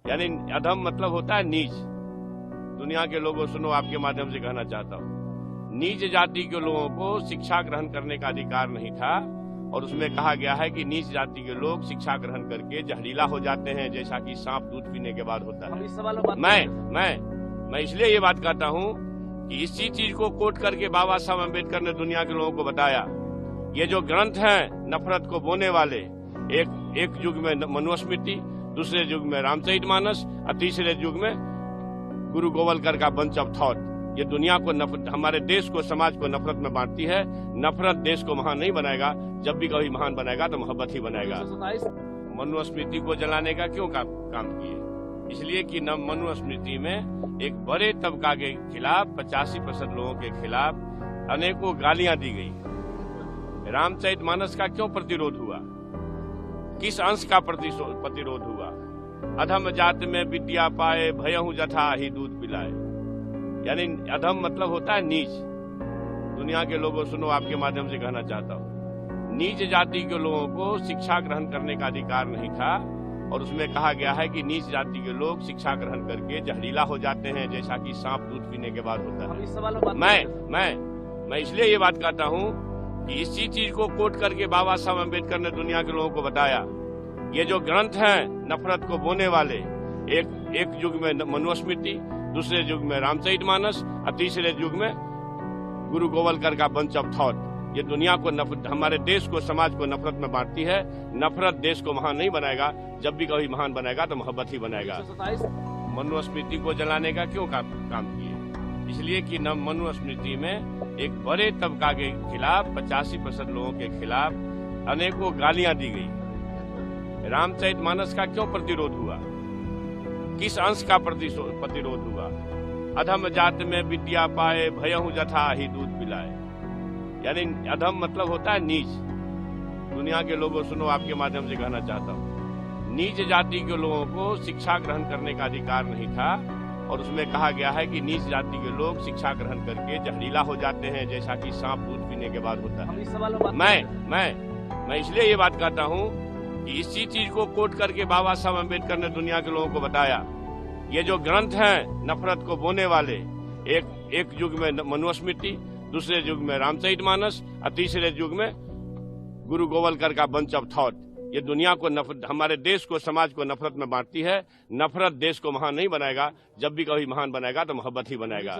यानी अधम मतलब होता है नीच। दुनिया के लोगों सुनो, आपके माध्यम से कहना चाहता हूँ, नीच जाति के लोगों को शिक्षा ग्रहण करने का अधिकार नहीं था। और उसमें कहा गया है कि नीच जाति के लोग शिक्षा ग्रहण करके जहरीला हो जाते हैं, जैसा कि सांप दूध पीने के बाद होता है। इस सवाल मैं इसलिए ये बात कहता हूँ कि इसी चीज को कोट करके बाबा साहब अम्बेडकर ने दुनिया के लोगों को बताया। ये जो ग्रंथ हैं नफरत को बोने वाले, एक युग में मनुस्मृति, दूसरे युग में रामचरितमानस और तीसरे युग में गुरु गोवलकर का बंच ऑफ थॉट, ये दुनिया को हमारे देश को, समाज को नफरत में बांटती है। नफरत देश को महान नहीं बनाएगा, जब भी कभी महान बनाएगा तो मोहब्बत ही बनाएगा। मनुस्मृति को जलाने का क्यों काम किए? इसलिए कि मनुस्मृति में एक बड़े तबका के खिलाफ, 85% लोगों के खिलाफ अनेकों गालियां दी गई। रामचरितमानस का क्यों प्रतिरोध हुआ? किस अंश का प्रतिरोध हुआ? अधम जात में विद्या पाए, भयहु जथा ही दूध पिलाए। यानी अधम मतलब होता है नीच। दुनिया के लोगों सुनो, आपके माध्यम से कहना चाहता हूँ, नीच जाति के लोगों को शिक्षा ग्रहण करने का अधिकार नहीं था। और उसमें कहा गया है कि नीच जाति के लोग शिक्षा ग्रहण करके जहरीला हो जाते हैं, जैसा कि सांप दूध पीने के बाद होता है। इस सवाल मैं इसलिए ये बात कहता हूँ कि इसी चीज को कोट करके बाबा साहब अम्बेडकर ने दुनिया के लोगों को बताया। ये जो ग्रंथ हैं नफरत को बोने वाले, एक युग में मनुस्मृति, दूसरे युग में रामचरितमानस और तीसरे युग में गुरु गोवलकर का बंच ऑफ थॉट, ये दुनिया को हमारे देश को, समाज को नफरत में बांटती है। नफरत देश को महान नहीं बनाएगा, जब भी कभी महान बनाएगा तो मोहब्बत ही बनाएगा। मनुस्मृति को जलाने का क्यों काम किए? इसलिए कि मनुस्मृति में एक बड़े तबका के खिलाफ, 85% लोगों के खिलाफ अनेकों गालियां दी गई। रामचरितमानस का क्यों प्रतिरोध हुआ? किस अंश का प्रतिरोध हुआ? अधम जात में विद्या पाए, भयहु जथा ही दूध पिलाए। यानी अधम मतलब होता है नीच। दुनिया के लोगों सुनो, आपके माध्यम से कहना चाहता हूँ, नीच जाति के लोगों को शिक्षा ग्रहण करने का अधिकार नहीं था। और उसमें कहा गया है कि नीच जाति के लोग शिक्षा ग्रहण करके जहरीला हो जाते हैं, जैसा कि सांप दूध पीने के बाद होता है। इस सवाल मैं इसलिए ये बात कहता हूँ कि इसी चीज को कोट करके बाबा साहब अम्बेडकर ने दुनिया के लोगों को बताया। ये जो ग्रंथ हैं नफरत को बोने वाले, एक युग में मनुस्मृति, दूसरे युग में रामचरितमानस और तीसरे युग में गुरु गोवलकर का बंच ऑफ थॉट, ये दुनिया को हमारे देश को, समाज को नफरत में बांटती है। नफरत देश को महान नहीं बनाएगा, जब भी कभी महान बनाएगा तो मोहब्बत ही बनाएगा।